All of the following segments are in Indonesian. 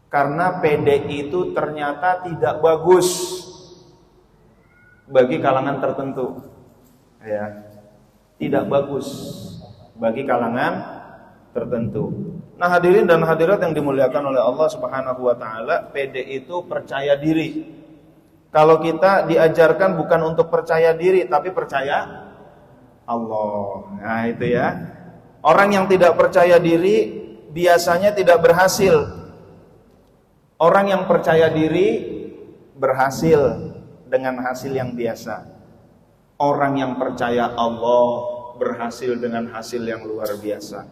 Karena pede itu ternyata tidak bagus bagi kalangan tertentu. Ya. Tidak bagus bagi kalangan tertentu. Nah, hadirin dan hadirat yang dimuliakan oleh Allah Subhanahu wa taala, pede itu percaya diri. Kalau kita diajarkan bukan untuk percaya diri tapi percaya Allah. Nah, itu ya. Orang yang tidak percaya diri biasanya tidak berhasil. Orang yang percaya diri berhasil dengan hasil yang biasa. Orang yang percaya Allah berhasil dengan hasil yang luar biasa.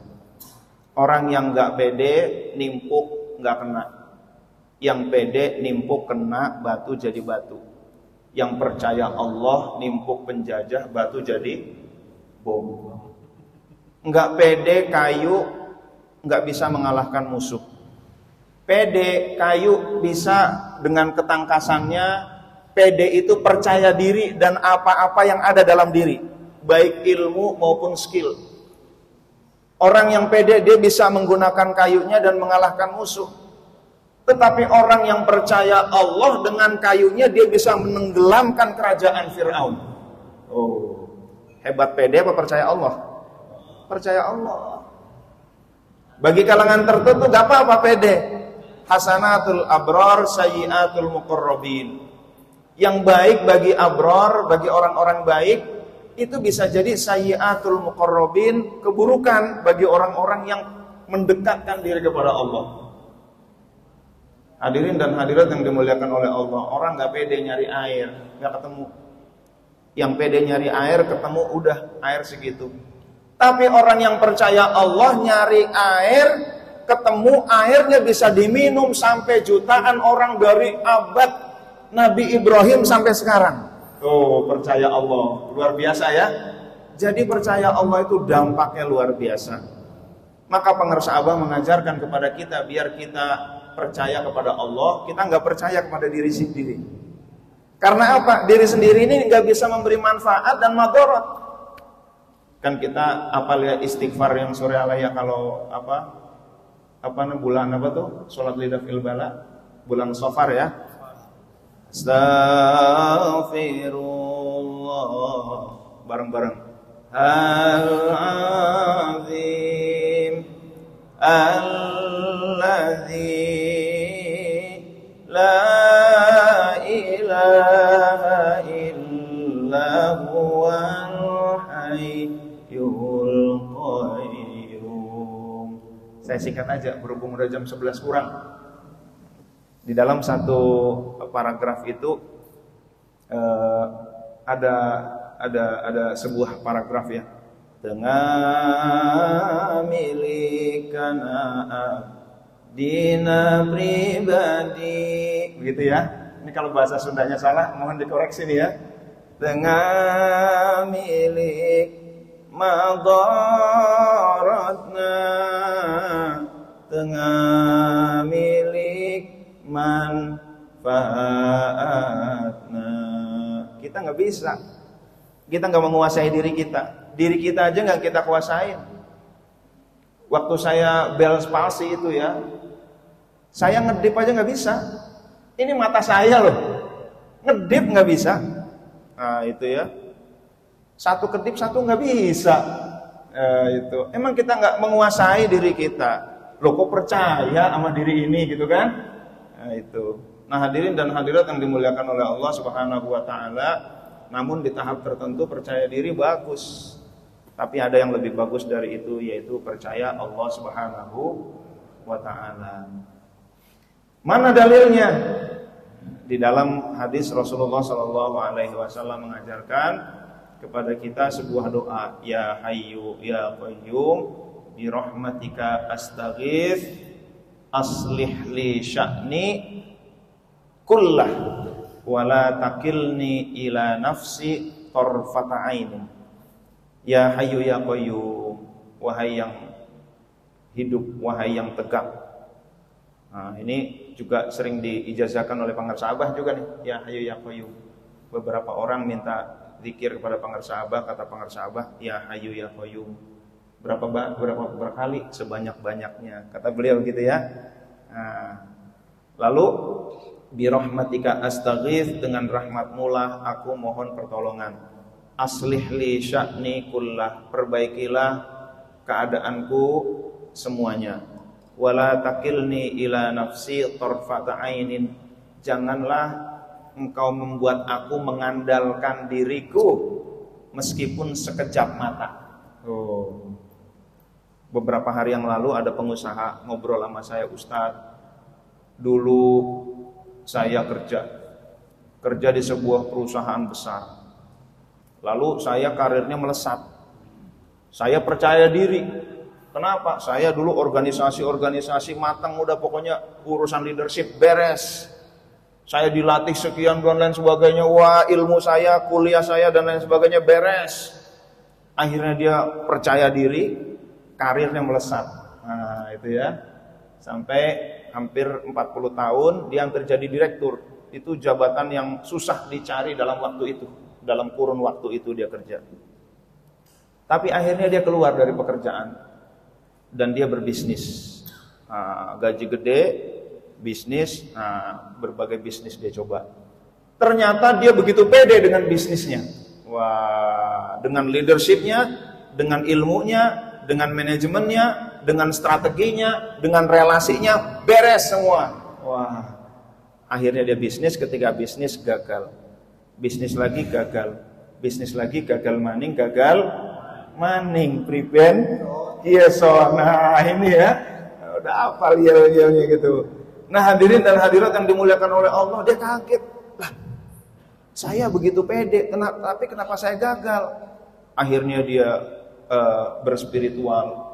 Orang yang gak pede, nimpuk gak kena. Yang pede, nimpuk kena, batu jadi batu. Yang percaya Allah, nimpuk penjajah, batu jadi bom. Gak pede, kayu gak bisa mengalahkan musuh. Pede, kayu bisa dengan ketangkasannya. Pede itu percaya diri dan apa-apa yang ada dalam diri, baik ilmu maupun skill. Orang yang pede, dia bisa menggunakan kayunya dan mengalahkan musuh. Tetapi orang yang percaya Allah, dengan kayunya dia bisa menenggelamkan kerajaan Fir'aun. Oh, hebat pede apa percaya Allah? Percaya Allah. Bagi kalangan tertentu gak apa-apa pede. Hasanatul abrar, sayyiatul muqarrabin. Yang baik bagi abrar, bagi orang-orang baik, itu bisa jadi sayyiatul muqarrabin, keburukan bagi orang-orang yang mendekatkan diri kepada Allah. Hadirin dan hadirat yang dimuliakan oleh Allah, orang gak pede nyari air, gak ketemu. Yang pede nyari air, ketemu udah air segitu. Tapi orang yang percaya Allah nyari air, ketemu airnya bisa diminum sampai jutaan orang dari abad Nabi Ibrahim sampai sekarang. Oh, percaya Allah, luar biasa ya. Jadi percaya Allah itu dampaknya luar biasa. Maka pengarsa Abah mengajarkan kepada kita biar kita percaya kepada Allah, kita nggak percaya kepada diri sendiri. Karena apa? Diri sendiri ini nggak bisa memberi manfaat dan madharat. Kan kita apal ya istighfar yang sore alaya kalau bulan apa tuh? Salat lidah fil bala, bulan Safar ya. Astaghfirullah, bareng-bareng. Al-azim alladzi la ilaha illa huwal hayyul qayyum. Saya singkat aja berhubung udah jam 11 kurang. Di dalam satu paragraf itu ada sebuah paragraf ya. Tengah milikana dina pribadi, begitu ya. Ini kalau bahasa Sundanya salah mohon dikoreksi nih ya. Tengah milik madaratna, tengah milik manfaatna. Kita nggak bisa, kita nggak menguasai diri kita. Diri kita aja nggak kita kuasain. Waktu saya Bell's palsy itu ya, saya ngedip aja nggak bisa. Ini mata saya loh, ngedip nggak bisa. Nah itu ya, satu kedip satu nggak bisa. Itu emang kita nggak menguasai diri kita. Loh kok percaya sama diri ini gitu kan? Nah itu. Nah hadirin dan hadirat yang dimuliakan oleh Allah Subhanahu wa taala, namun di tahap tertentu percaya diri bagus. Tapi ada yang lebih bagus dari itu, yaitu percaya Allah Subhanahu wa taala. Mana dalilnya? Di dalam hadis Rasulullah sallallahu alaihi wasallam mengajarkan kepada kita sebuah doa, ya hayyu ya qayyum bi rahmatika astaghits aslih li sya'ni kullah wa la takilni ila nafsi tarfata ainin. Ya hayyu ya qayyum, wahai yang hidup, wahai yang tegak. Nah, ini juga sering diijazahkan oleh pengarsa Abah juga nih, ya hayyu ya qayyum. Beberapa orang minta zikir kepada pengarsa Abah, kata pengarsa Abah, ya hayyu ya qayyum. Berapa kali? Sebanyak-banyaknya, kata beliau gitu ya. Nah, Lalu birahmatika astaghits, dengan rahmatmu lah aku mohon pertolongan. Aslih li sya'ni kullah, perbaikilah keadaanku semuanya. Wala takilni ila nafsi tarfata ainin, janganlah engkau membuat aku mengandalkan diriku meskipun sekejap mata. Beberapa hari yang lalu ada pengusaha ngobrol sama saya, Ustadz, dulu saya kerja di sebuah perusahaan besar. Lalu saya karirnya melesat. Saya percaya diri. Kenapa? Saya dulu organisasi matang, udah pokoknya urusan leadership beres. Saya dilatih sekian dan lain sebagainya. Wah, ilmu saya, kuliah saya dan lain sebagainya beres. Akhirnya dia percaya diri, karirnya melesat. Nah, itu ya. Sampai hampir 40 tahun dia hampir jadi direktur. Itu jabatan yang susah dicari dalam waktu itu. Dalam kurun waktu itu dia kerja. Tapi akhirnya dia keluar dari pekerjaan dan dia berbisnis. Gaji gede, bisnis, berbagai bisnis dia coba. Ternyata dia begitu pede dengan bisnisnya. Wah, dengan leadershipnya, dengan ilmunya, dengan manajemennya, dengan strateginya, dengan relasinya, beres semua. Wah, akhirnya dia bisnis, ketika bisnis gagal. Bisnis lagi gagal. Bisnis lagi gagal maning, prevent. Iya, so. Nah, ini ya. Udah hafal yel-yelnya gitu. Nah, hadirin dan hadirat yang dimuliakan oleh Allah, dia kaget. Lah, saya begitu pede, tapi kenapa saya gagal? Akhirnya dia berspiritual.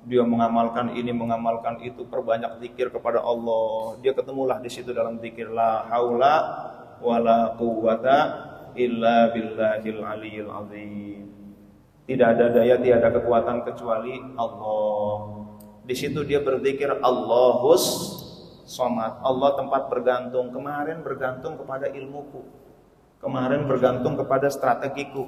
Dia mengamalkan ini, mengamalkan itu, perbanyak zikir kepada Allah. Dia ketemulah di situ dalam zikir, la haula wala quwwata illa billahil aliyil azim. Tidak ada daya, tiada kekuatan kecuali Allah. Di situ dia berzikir Allahus Somad. Allah tempat bergantung. Kemarin bergantung kepada ilmuku. Kemarin bergantung kepada strategiku.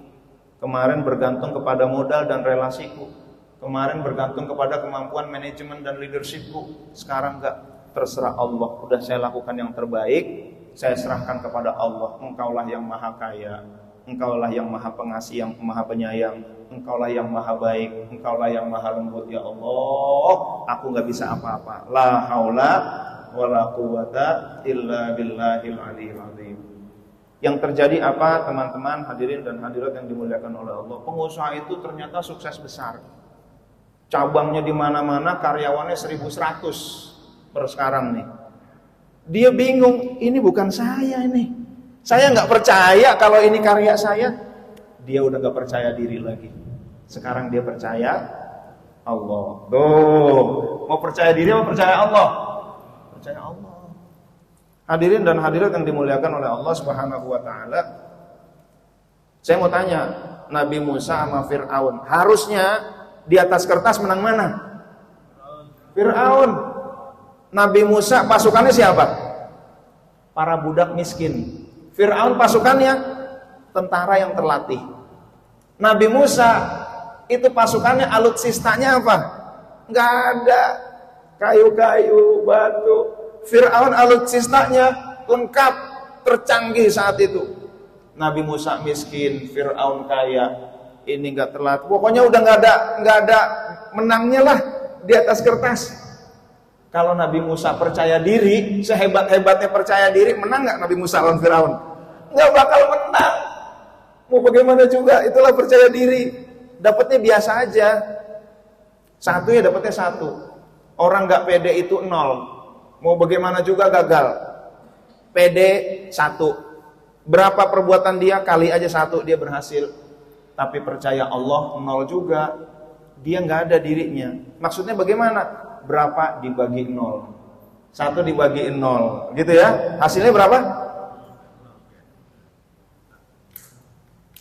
Kemarin bergantung kepada modal dan relasiku. Kemarin bergantung kepada kemampuan manajemen dan leadershipku. Sekarang enggak, terserah Allah. Udah saya lakukan yang terbaik, saya serahkan kepada Allah. Engkaulah yang maha kaya, Engkaulah yang maha pengasih, yang maha penyayang, Engkaulah yang maha baik, Engkaulah yang maha lembut. Ya Allah, aku enggak bisa apa-apa. La haula wala quwwata illa billahil aliyil azim. Yang terjadi apa, teman-teman hadirin dan hadirat yang dimuliakan oleh Allah? Pengusaha itu ternyata sukses besar. Cabangnya di mana-mana, karyawannya 1.100 per sekarang nih. Dia bingung, ini bukan saya ini. Saya nggak percaya kalau ini karya saya. Dia udah nggak percaya diri lagi. Sekarang dia percaya Allah. Tuh, mau percaya diri, mau percaya Allah? Percaya Allah. Hadirin dan hadirat yang dimuliakan oleh Allah Subhanahu wa taala. Saya mau tanya, Nabi Musa sama Fir'aun, harusnya di atas kertas menang mana? Fir'aun. Nabi Musa pasukannya siapa? Para budak miskin. Fir'aun pasukannya tentara yang terlatih. Nabi Musa itu pasukannya alutsistanya apa? Nggak ada. Kayu-kayu, batu. Fir'aun alutsistanya lengkap, tercanggih saat itu. Nabi Musa miskin, Fir'aun kaya. Ini nggak terlatih. Pokoknya udah nggak ada menangnya lah di atas kertas. Kalau Nabi Musa percaya diri, sehebat-hebatnya percaya diri, menang nggak Nabi Musa lawan Fir'aun? Nggak bakal menang. Mau bagaimana juga, itulah percaya diri. Dapatnya biasa aja. Satu ya dapatnya 1. Orang nggak pede itu 0. Mau bagaimana juga gagal. Pede 1. Berapa perbuatan dia, kali aja 1 dia berhasil. Tapi percaya Allah 0 juga. Dia nggak ada dirinya. Maksudnya bagaimana? Berapa dibagi 0? 1 dibagi 0, gitu ya. Hasilnya berapa?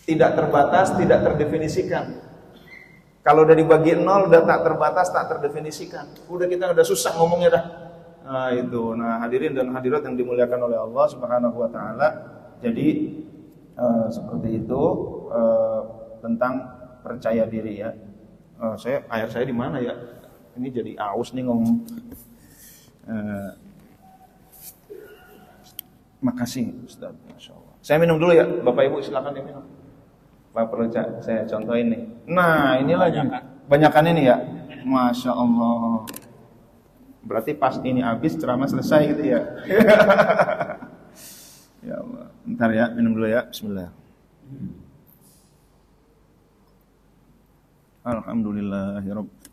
Tidak terbatas, tidak terdefinisikan. Kalau udah dibagi 0, udah tak terbatas, tak terdefinisikan. Kita udah susah ngomongnya dah. Nah itu, hadirin dan hadirat yang dimuliakan oleh Allah Subhanahu wa taala. Jadi seperti itu tentang percaya diri ya. Air saya di mana ya? Ini jadi aus nih ngomong. Makasih Ustaz, Masya Allah. Saya minum dulu ya, Bapak Ibu silakan diminum. Pak perlu saya contohin nih. Nah ini lagi banyakan ini ya, Masya Allah. Berarti pas ini habis ceramah selesai gitu ya. Ya Allah, bentar ya, minum dulu ya. Bismillah. Alhamdulillahirabbil.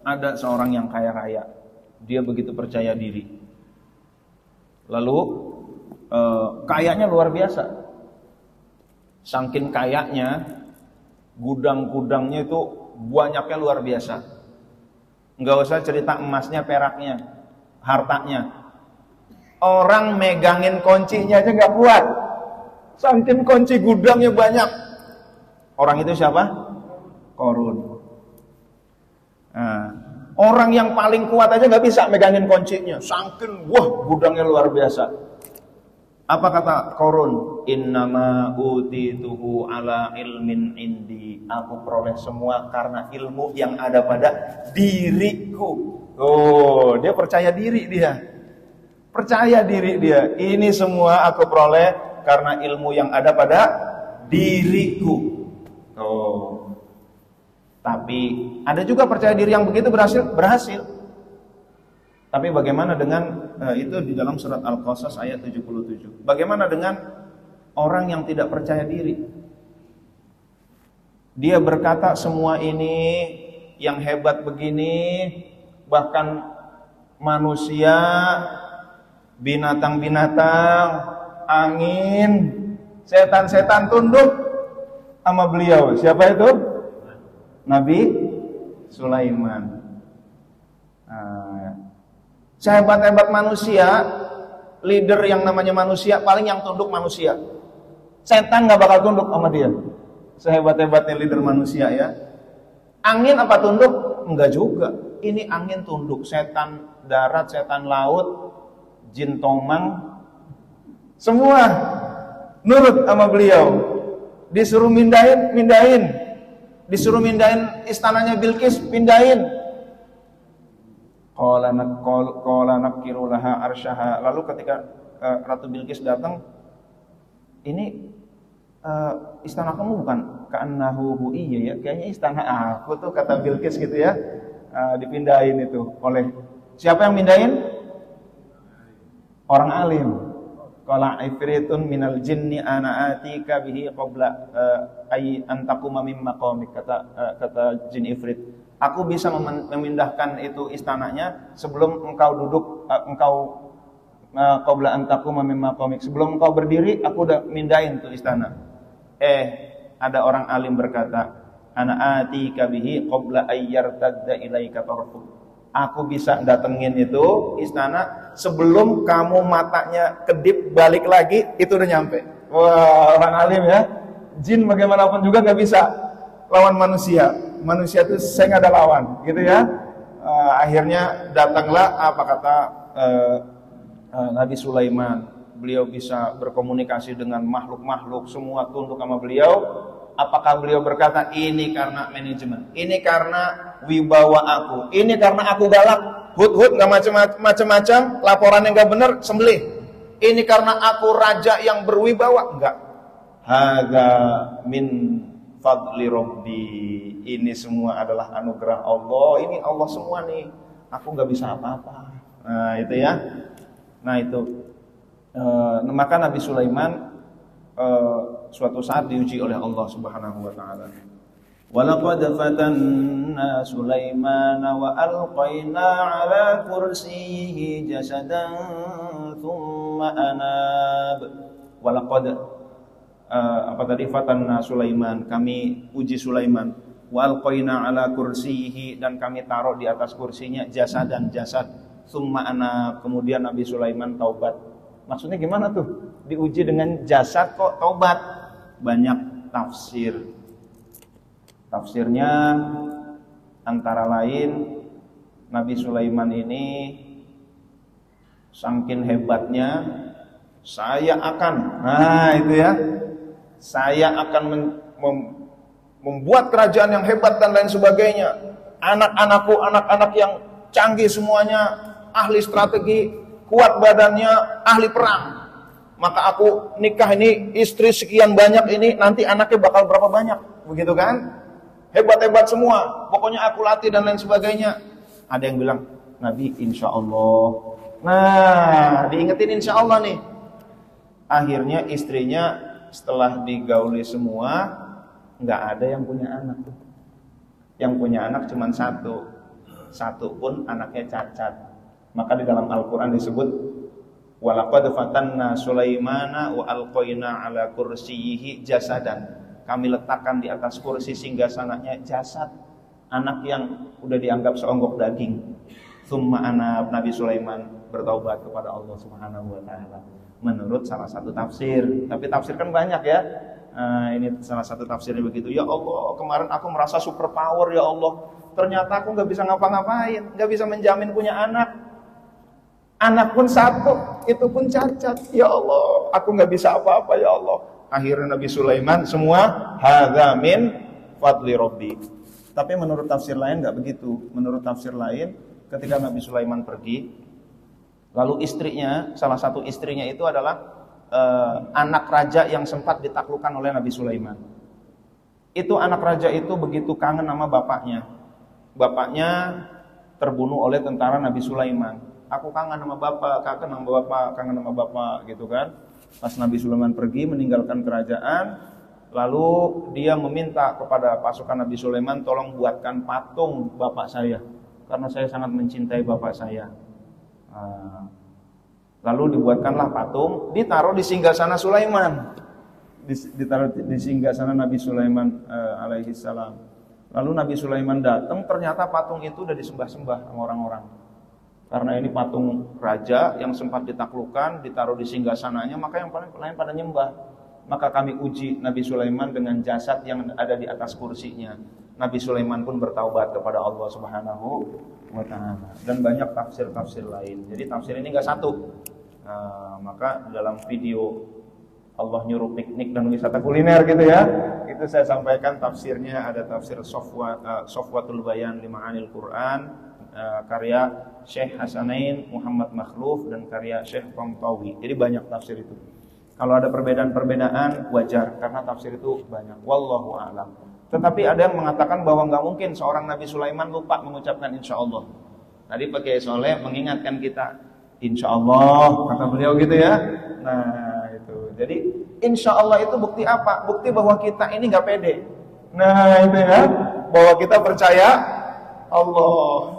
Ada seorang yang kaya raya, dia begitu percaya diri. Lalu kayanya luar biasa. Saking kayanya, gudang-gudangnya itu banyaknya luar biasa. Enggak usah cerita emasnya, peraknya, hartanya. Orang megangin kuncinya aja nggak kuat. Saking kunci gudangnya banyak. Orang itu siapa? Qarun. Nah, orang yang paling kuat aja nggak bisa megangin kuncinya. Saking gudangnya luar biasa. Apa kata Qarun? Innama utituhu ala ilmin indi. Aku peroleh semua karena ilmu yang ada pada diriku. Oh, dia percaya diri dia. Percaya diri dia. Ini semua aku peroleh karena ilmu yang ada pada diriku. Oh. Tapi ada juga percaya diri yang begitu berhasil. Tapi bagaimana dengan itu di dalam surat Al-Qasas ayat 77. Bagaimana dengan orang yang tidak percaya diri? Dia berkata semua ini yang hebat begini, bahkan manusia, binatang-binatang, angin, setan-setan tunduk sama beliau. Siapa itu? Nabi Sulaiman. Sehebat-hebat manusia, leader yang namanya manusia, paling yang tunduk manusia. Setan gak bakal tunduk sama dia. Sehebat-hebatnya leader manusia ya. Angin apa tunduk? Enggak juga. Ini angin tunduk. Setan darat, setan laut, jin tomang, semua nurut sama beliau. Disuruh mindahin. Disuruh mindahin istananya Bilqis, pindahin. Qala nakiru laha arsyaha. Lalu ketika Ratu Bilqis datang, ini istana kamu bukan ka'annahu iya ya, kayaknya istana aku tuh, kata Bilqis gitu ya. Dipindahin itu oleh siapa yang mindahin? Orang alim. Qala ifritun minal jinni ana atika bihi qabla ay antakuma mim maqamik, kata jin ifrit. Aku bisa memindahkan itu istananya sebelum engkau duduk, qabla antakuma mim maqamik. Sebelum engkau berdiri, aku udah mindahin tuh istana. Ada orang alim berkata, ana atika bihi qabla ayyartadda ilaika tarfuk. Aku bisa datengin itu istana sebelum kamu matanya kedip balik lagi, itu udah nyampe. Wah, orang alim ya. Jin bagaimanapun juga gak bisa lawan manusia. Manusia itu saya gak ada lawan, gitu ya. Akhirnya datanglah apa kata Nabi Sulaiman. Beliau bisa berkomunikasi dengan makhluk-makhluk, semua tunduk sama beliau. Apakah beliau berkata ini karena manajemen, ini karena wibawa aku, ini karena aku galak, hut nggak macam-macam, laporan yang nggak benar sembelih, ini karena aku raja yang berwibawa? Enggak. Hadza min fadli rabbi. Ini semua adalah anugerah Allah. Ini Allah semua nih. Aku nggak bisa apa-apa. Nah itu ya. Nah itu. Maka Nabi Sulaiman suatu saat diuji oleh Allah Subhanahu wa taala. Walaqad fatanna Sulaimana wa alqaina ala kursiyyihi jasadan thumma anab. Walaqad fatanna Sulaiman, kami uji Sulaiman. Wa alqaina ala kursiyyihi, dan kami taruh di atas kursinya jasad, thumma anab, kemudian Nabi Sulaiman taubat. Maksudnya gimana tuh? Diuji dengan jasad kok taubat? Banyak tafsir. Tafsirnya antara lain, Nabi Sulaiman ini saking hebatnya, saya akan membuat kerajaan yang hebat dan lain sebagainya. Anak-anakku, anak-anak yang canggih semuanya, ahli strategi, kuat badannya, ahli perang. Maka aku nikah ini istri sekian banyak ini, nanti anaknya bakal berapa banyak, begitu kan? Hebat-hebat semua, pokoknya aku latih dan lain sebagainya. Ada yang bilang, Nabi insya Allah. Nah, diingetin insya Allah nih. Akhirnya istrinya setelah digauli semua, nggak ada yang punya anak. Yang punya anak cuma satu pun anaknya cacat. Maka di dalam Al-Quran disebut, walaqad fatanna Sulaimana wa alqaina ala kursiyyihi jasadan. Kami letakkan di atas kursi singgasananya jasad anak yang udah dianggap seonggok daging. Tsumma Nabi Sulaiman bertaubat kepada Allah Subhanahu wa taala. Menurut salah satu tafsir, tapi tafsir kan banyak ya. Ini salah satu tafsirnya begitu. Ya Allah, kemarin aku merasa super power ya Allah. Ternyata aku nggak bisa ngapa-ngapain, nggak bisa menjamin punya anak. Anak pun satu, itu pun cacat. Ya Allah, aku nggak bisa apa-apa ya Allah. Akhirnya Nabi Sulaiman semua hadza min fadli rabbi. Tapi menurut tafsir lain nggak begitu. Menurut tafsir lain, ketika Nabi Sulaiman pergi, lalu istrinya, salah satu istrinya itu adalah anak raja yang sempat ditaklukkan oleh Nabi Sulaiman. Itu anak raja itu begitu kangen sama bapaknya. Bapaknya terbunuh oleh tentara Nabi Sulaiman. Aku kangen sama bapak, kangen sama bapak gitu kan. Pas Nabi Sulaiman pergi meninggalkan kerajaan, lalu dia meminta kepada pasukan Nabi Sulaiman, tolong buatkan patung bapak saya, karena saya sangat mencintai bapak saya. Lalu dibuatkanlah patung, ditaruh di singgasana Sulaiman, ditaruh di singgasana Nabi Sulaiman alaihi salam. Lalu Nabi Sulaiman datang, ternyata patung itu udah disembah-sembah sama orang-orang. Karena ini patung raja yang sempat ditaklukkan, ditaruh di singgasananya, maka yang lain pada nyembah. Maka kami uji Nabi Sulaiman dengan jasad yang ada di atas kursinya. Nabi Sulaiman pun bertaubat kepada Allah Subhanahu wa ta'ala. Dan banyak tafsir-tafsir lain. Jadi tafsir ini enggak satu. Maka dalam video Allah nyuruh piknik dan wisata kuliner gitu ya, itu saya sampaikan tafsirnya. Ada tafsir Sofwatul Bayan li Ma'anil Quran, karya Syekh Hasanain Muhammad Makhluf, dan karya Syekh Tontawi. Jadi banyak tafsir itu. Kalau ada perbedaan-perbedaan wajar, karena tafsir itu banyak. Wallahu a'lam. Tetapi ada yang mengatakan bahwa nggak mungkin seorang Nabi Sulaiman lupa mengucapkan insya Allah. Tadi Pak Kiai Soleh mengingatkan kita, insya Allah, kata beliau gitu ya. Nah itu. Jadi insya Allah itu bukti apa? Bukti bahwa kita ini nggak pede. Nah itu ya, bahwa kita percaya Allah.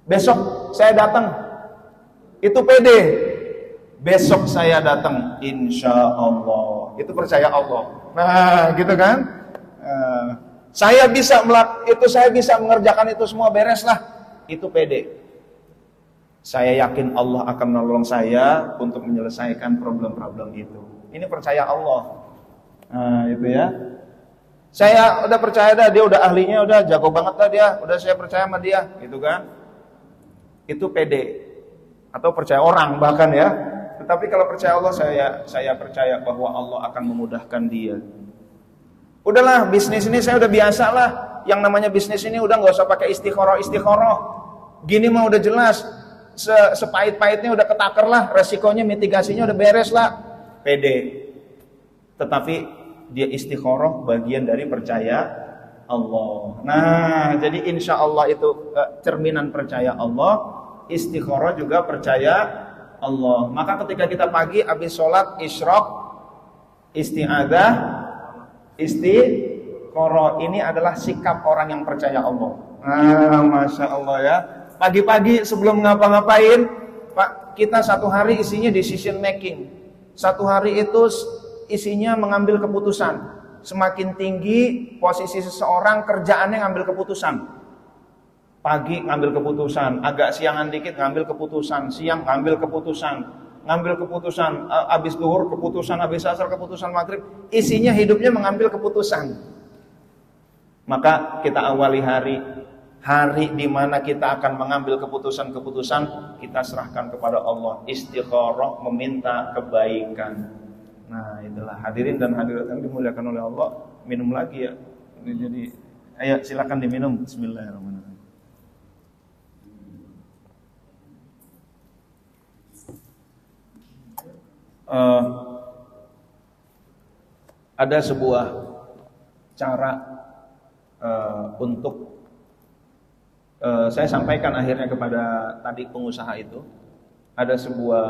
Besok saya datang, itu pede. Besok saya datang, insya Allah, itu percaya Allah. Nah gitu kan. Saya bisa mengerjakan itu semua, beres lah, itu pede. Saya yakin Allah akan menolong saya untuk menyelesaikan problem-problem itu. Ini percaya Allah. Nah itu ya. Saya udah percaya dah, dia udah ahlinya, udah jago banget lah dia, udah saya percaya sama dia, gitu kan. Itu pede. Atau percaya orang bahkan ya. Tetapi kalau percaya Allah, saya percaya bahwa Allah akan memudahkan dia. Udahlah, bisnis ini saya udah biasa lah. Yang namanya bisnis ini udah gak usah pakai istikharah. Gini mah udah jelas. Sepahit-pahitnya udah ketaker lah. Resikonya, mitigasinya udah beres lah. Pede. Tetapi dia istikharah bagian dari percaya Allah. Nah, jadi insya Allah itu cerminan percaya Allah. Istikharah juga percaya Allah. Maka ketika kita pagi habis sholat isyraq, isti'adzah, istikharah, ini adalah sikap orang yang percaya Allah. Masya Allah ya. Pagi-pagi sebelum ngapa-ngapain, Pak, kita satu hari isinya decision making. Satu hari itu isinya mengambil keputusan. Semakin tinggi posisi seseorang, kerjaannya ngambil keputusan. Pagi ngambil keputusan, agak siangan dikit ngambil keputusan, siang ngambil keputusan, habis zuhur keputusan, habis asar keputusan, maghrib, isinya hidupnya mengambil keputusan. Maka kita awali hari di mana kita akan mengambil keputusan-keputusan, kita serahkan kepada Allah, istikharah, meminta kebaikan. Nah itulah hadirin dan hadirat yang dimuliakan oleh Allah. Minum lagi ya. Jadi ayo silakan diminum. Bismillahirrahmanirrahim. ada sebuah cara untuk saya sampaikan akhirnya kepada tadi pengusaha itu. Ada sebuah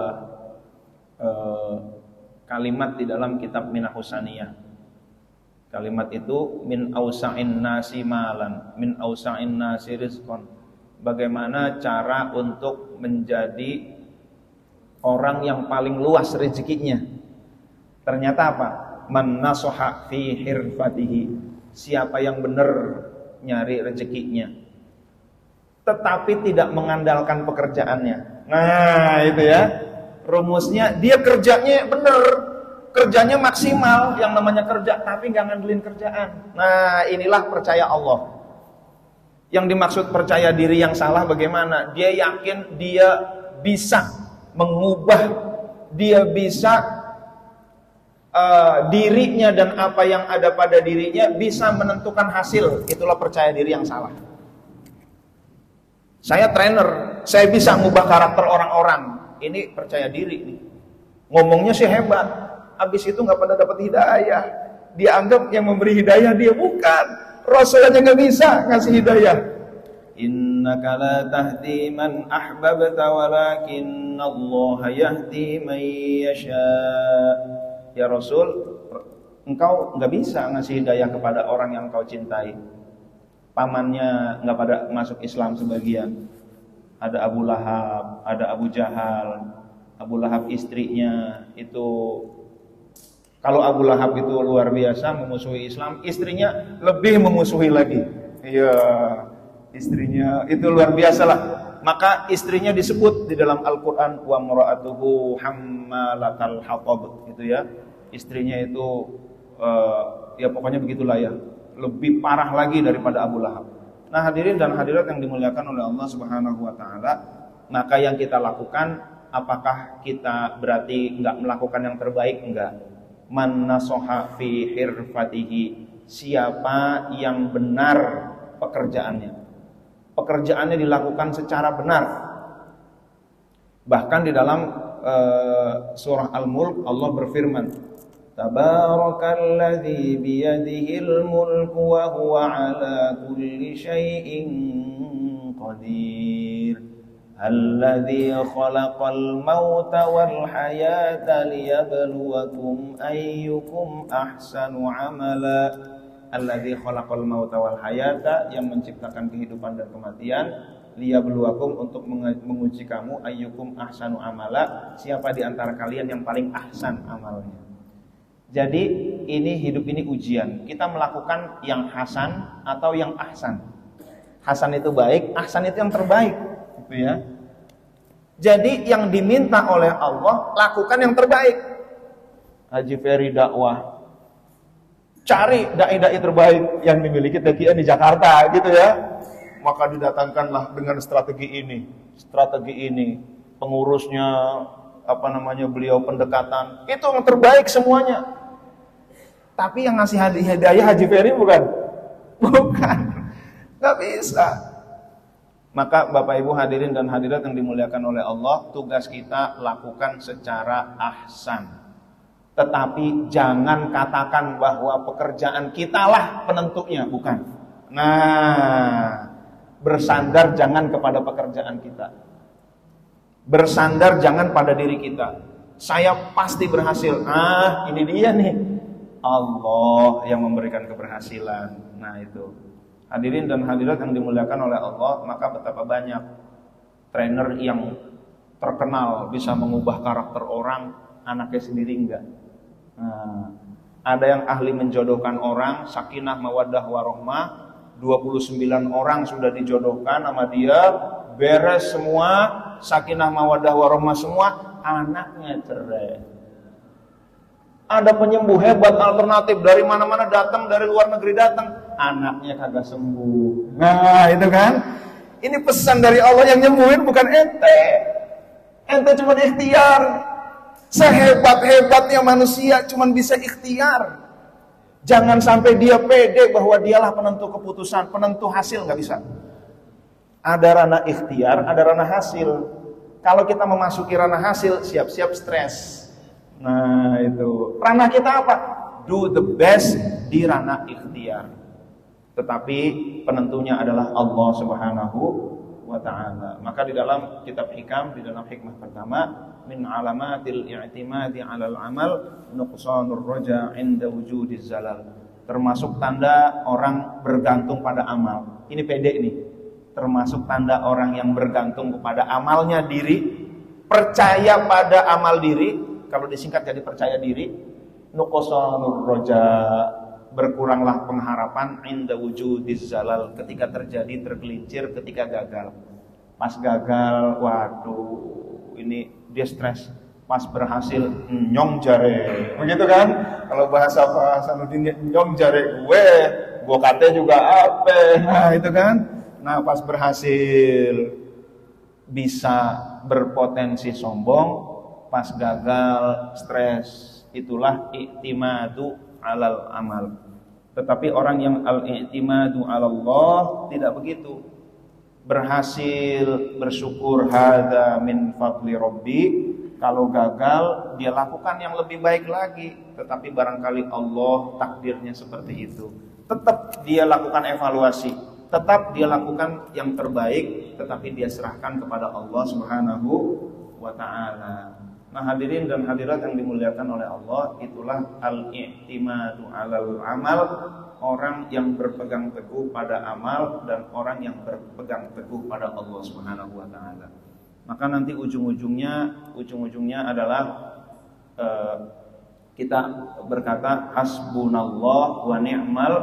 kalimat di dalam kitab Minahus Saniyah. Kalimat itu min ausa'in nasi malan, min ausa'in nasi rizqan. Bagaimana cara untuk menjadi orang yang paling luas rezekinya? Ternyata apa? Man nasoha fi hirfatihi. Siapa yang benar nyari rezekinya, tetapi tidak mengandalkan pekerjaannya. Nah, itu ya. Rumusnya, dia kerjanya benar, kerjanya maksimal, yang namanya kerja, tapi nggak ngandelin kerjaan. Nah, inilah percaya Allah. Yang dimaksud percaya diri yang salah bagaimana? Dia yakin dia bisa mengubah, dia bisa dirinya dan apa yang ada pada dirinya bisa menentukan hasil. Itulah percaya diri yang salah. Saya trainer, saya bisa mengubah karakter orang-orang. Ini percaya diri nih. Ngomongnya sih hebat, habis itu nggak pada dapat hidayah. Dia anggap yang memberi hidayah dia, bukan. Rasulnya nggak bisa ngasih hidayah. Innaka la tahdi man ahbabta walakinallaha yahdi man yasha. Ya Rasul, engkau nggak bisa ngasih hidayah kepada orang yang engkau cintai. Pamannya nggak pada masuk Islam sebagian. Ada Abu Lahab, ada Abu Jahal. Abu Lahab istrinya itu, kalau Abu Lahab itu luar biasa memusuhi Islam, istrinya lebih memusuhi lagi. Iya, istrinya itu luar biasa lah. Maka istrinya disebut di dalam Al-Quran wa mra'atuhu hammalatal hatab, gitu ya. Istrinya itu ya pokoknya begitulah ya, lebih parah lagi daripada Abu Lahab. Nah, hadirin dan hadirat yang dimuliakan oleh Allah Subhanahu wa taala, maka yang kita lakukan, apakah kita berarti enggak melakukan yang terbaik? Enggak. Man nasoha fi hirfatihi. Siapa yang benar pekerjaannya. Pekerjaannya dilakukan secara benar. Bahkan di dalam surah Al-Mulk Allah berfirman, Tabarakalladzi biyadihil mulku wa huwa ala kulli syai'in qadir. Alladzi khalaqal mauta wal hayata liyabluwakum ayyukum ahsanu amala. Alladzi khalaqal mauta wal hayata, yang menciptakan kehidupan dan kematian, liyabluwakum, untuk menguji kamu, ayyukum ahsanu amala, siapa di antara kalian yang paling ahsan amalnya. Jadi ini hidup ini ujian. Kita melakukan yang hasan atau yang ahsan. Hasan itu baik, ahsan itu yang terbaik, gitu ya. Jadi yang diminta oleh Allah, lakukan yang terbaik. Haji Ferry dakwah, cari dai-dai terbaik yang dimiliki TKN di Jakarta, gitu ya. Maka didatangkanlah dengan strategi ini, pengurusnya beliau pendekatan, itu yang terbaik semuanya. Tapi yang ngasih hidayah Haji Ferry bukan, nggak bisa. Maka Bapak Ibu hadirin dan hadirat yang dimuliakan oleh Allah, tugas kita lakukan secara ahsan. Tetapi jangan katakan bahwa pekerjaan kitalah penentunya, bukan. Nah, bersandar jangan kepada pekerjaan kita. Bersandar jangan pada diri kita. Saya pasti berhasil. Ini dia nih. Allah yang memberikan keberhasilan. Nah itu. Hadirin dan hadirat yang dimuliakan oleh Allah, maka betapa banyak trainer yang terkenal bisa mengubah karakter orang, anaknya sendiri enggak. Nah, ada yang ahli menjodohkan orang, sakinah mawaddah warahmah, 29 orang sudah dijodohkan sama dia, beres semua, sakinah mawaddah warahmah semua, anaknya cerai. Ada penyembuh hebat alternatif dari mana-mana datang, dari luar negeri datang, anaknya kagak sembuh. Nah itu kan, ini pesan dari Allah, yang nyembuhin bukan ente. Ente cuma ikhtiar. Sehebat-hebatnya manusia cuma bisa ikhtiar. Jangan sampai dia pede bahwa dialah penentu keputusan, penentu hasil, nggak bisa. Ada ranah ikhtiar, ada ranah hasil. Kalau kita memasuki ranah hasil, siap-siap stres. Nah itu ranah kita apa? Do the best di ranah ikhtiar. Tetapi penentunya adalah Allah Subhanahu wa ta'ala. Maka di dalam kitab Hikam, di dalam hikmah pertama, min alamatil i'timadi 'alal amal nuqsanur raja 'inda wujudiz zalal. Termasuk tanda orang bergantung pada amal. Ini pede nih. Termasuk tanda orang yang bergantung kepada amalnya diri, percaya pada amal diri, kalau disingkat jadi percaya diri, nuqsanur raja, berkuranglah pengharapan inda wujudiz zalal, ketika terjadi tergelincir, ketika gagal. Pas gagal, waduh, ini dia stres. Pas berhasil, nyong jare. Begitu kan? Kalau bahasa Sanudin, nyong jare gue kate juga apa. Nah, itu kan? Nah, pas berhasil bisa berpotensi sombong, pas gagal stres. Itulah i'timadu 'alal amal. Tetapi orang yang al-i'timadu 'ala Allah tidak begitu. Berhasil, bersyukur, hadza min fadli rabbi. Kalau gagal, dia lakukan yang lebih baik lagi. Tetapi barangkali Allah takdirnya seperti itu. Tetap dia lakukan evaluasi, tetap dia lakukan yang terbaik, tetapi dia serahkan kepada Allah Subhanahu wa ta'ala. Nah, hadirin dan hadirat yang dimuliakan oleh Allah, itulah al-i'timadu 'alal amal, orang yang berpegang teguh pada amal dan orang yang berpegang teguh pada Allah Subhanahu wa ta'ala. Maka nanti ujung-ujungnya adalah kita berkata hasbunallah wa ni'mal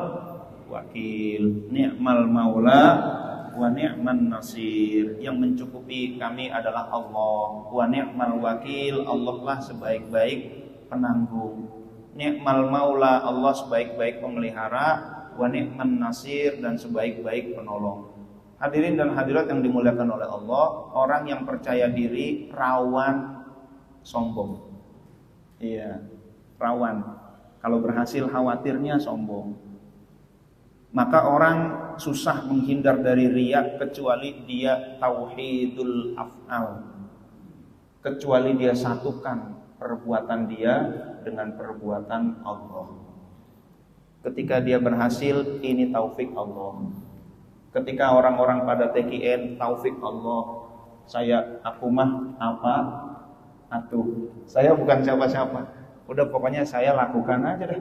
wakil, ni'mal maula wa ni'man nasir. Yang mencukupi kami adalah Allah. Wa ni'mal wakil, Allah lah sebaik-baik penanggung. Ni'mal maula, Allah sebaik-baik pemelihara. Wa ni'man nasir, dan sebaik-baik penolong. Hadirin dan hadirat yang dimuliakan oleh Allah, orang yang percaya diri rawan sombong. Iya, rawan. Kalau berhasil khawatirnya sombong. Maka orang susah menghindar dari riya kecuali dia tauhidul af'al. Kecuali dia satukan perbuatan dia dengan perbuatan Allah. Ketika dia berhasil, ini taufik Allah. Ketika orang-orang pada TKN, taufik Allah. Aku mah apa? Atuh. Saya bukan siapa-siapa. Udah pokoknya saya lakukan aja deh.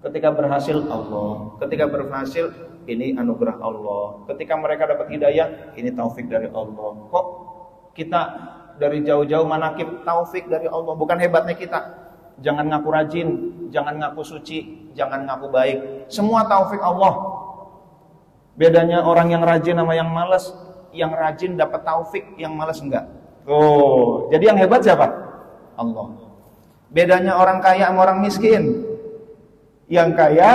Ketika berhasil Allah. Ketika berhasil, ini anugerah Allah. Ketika mereka dapat hidayah, ini taufik dari Allah. Kok kita dari jauh-jauh manakib taufik dari Allah? Bukan hebatnya kita. Jangan ngaku rajin, jangan ngaku suci, jangan ngaku baik. Semua taufik Allah. Bedanya orang yang rajin sama yang malas, yang rajin dapat taufik, yang malas enggak. Oh, jadi yang hebat siapa? Allah. Bedanya orang kaya sama orang miskin. Yang kaya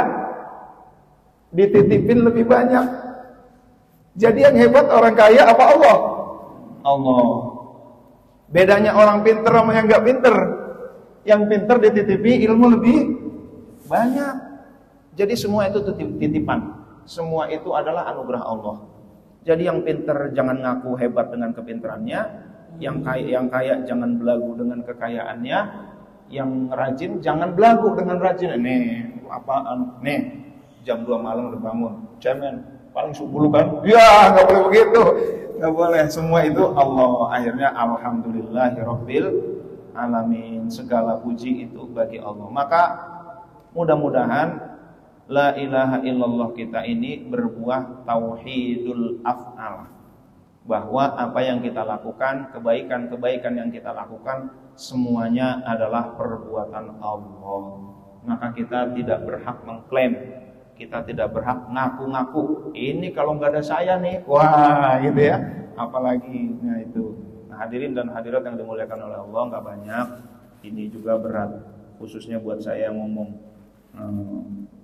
dititipin lebih banyak. Jadi yang hebat orang kaya apa Allah? Allah. Bedanya orang pinter sama yang enggak pinter. Yang pinter dititipi ilmu lebih banyak. Jadi semua itu titipan. Semua itu adalah anugerah Allah. Jadi yang pinter jangan ngaku hebat dengan kepinterannya, yang kaya jangan belagu dengan kekayaannya, yang rajin jangan belagu dengan rajin. Nih, apaan? Nih, jam 2 malam udah bangun. Cemen, paling subuh kan? Ya, enggak boleh begitu. Enggak boleh. Semua itu Allah. Akhirnya alhamdulillahirabbil alamin. Segala puji itu bagi Allah. Maka mudah-mudahan la ilaha illallah kita ini berbuah tauhidul af'al. Bahwa apa yang kita lakukan, kebaikan-kebaikan yang kita lakukan, semuanya adalah perbuatan Allah. Maka kita tidak berhak mengklaim, kita tidak berhak ngaku-ngaku. Ini kalau nggak ada saya nih, wah gitu ya. Apalagi, nah itu. Nah, hadirin dan hadirat yang dimuliakan oleh Allah, nggak banyak. Ini juga berat, khususnya buat saya yang ngomong.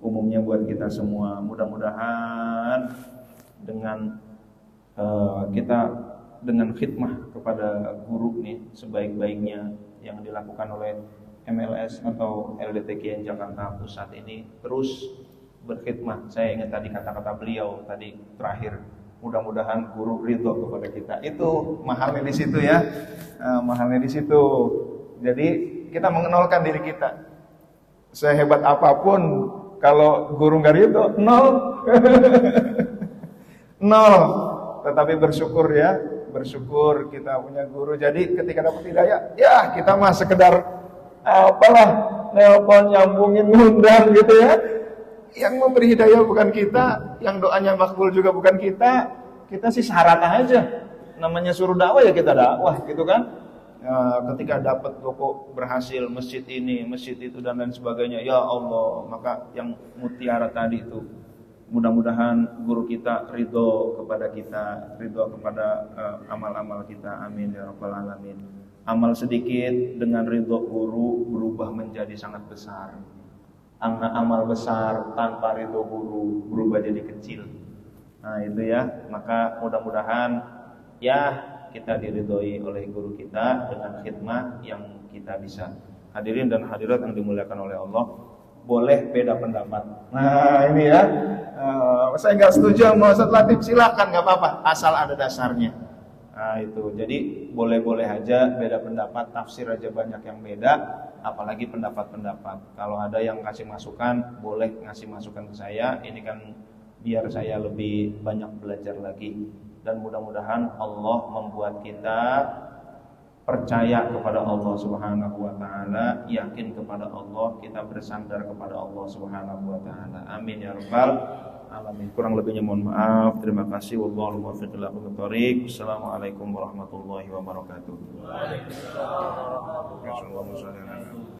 Umumnya buat kita semua. Mudah-mudahan dengan kita dengan khidmah kepada guru nih sebaik-baiknya yang dilakukan oleh MLS atau LDTKN Jakarta Pusat ini, terus berkhidmah. Saya ingat tadi kata-kata beliau tadi terakhir, mudah-mudahan guru ridho kepada kita. Itu mahalnya di situ ya, mahalnya di situ. Jadi kita mengenalkan diri kita. Sehebat apapun, kalau guru nggak ridho, nol. Nol. Tetapi bersyukur ya, bersyukur kita punya guru. Jadi ketika dapat hidayah, ya kita mah sekedar apalah, nelpon, nyambungin, ngundang gitu ya. Yang memberi hidayah bukan kita, yang doanya makbul juga bukan kita. Kita sih syarat aja. Namanya suruh dakwah ya kita dakwah gitu kan. Ketika dapat toko berhasil, masjid ini, masjid itu dan lain sebagainya, ya Allah, maka yang mutiara tadi itu mudah-mudahan guru kita ridho kepada kita, ridho kepada amal-amal kita. Amin ya rabbal alamin. Amal sedikit dengan ridho guru berubah menjadi sangat besar. Amal besar tanpa ridho guru berubah jadi kecil. Nah itu ya, maka mudah-mudahan ya kita diridhoi oleh guru kita dengan khidmah yang kita bisa. Hadirin dan hadirat yang dimuliakan oleh Allah, boleh beda pendapat. Nah ini ya, saya nggak setuju sama Ustaz Latif, silakan, nggak apa-apa, asal ada dasarnya. Nah itu, jadi boleh-boleh aja beda pendapat, tafsir aja banyak yang beda, apalagi pendapat-pendapat. Kalau ada yang kasih masukan, boleh ngasih masukan ke saya. Ini kan biar saya lebih banyak belajar lagi. Dan mudah-mudahan Allah membuat kita percaya kepada Allah Subhanahu wa taala, yakin kepada Allah, kita bersandar kepada Allah Subhanahu wa taala. Amin ya rabbal alamin. Kurang lebihnya mohon maaf. Terima kasih. Wallahu muwaffiq ila aqwamit thoriq. Assalamualaikum warahmatullahi wabarakatuh. Waalaikumsalam.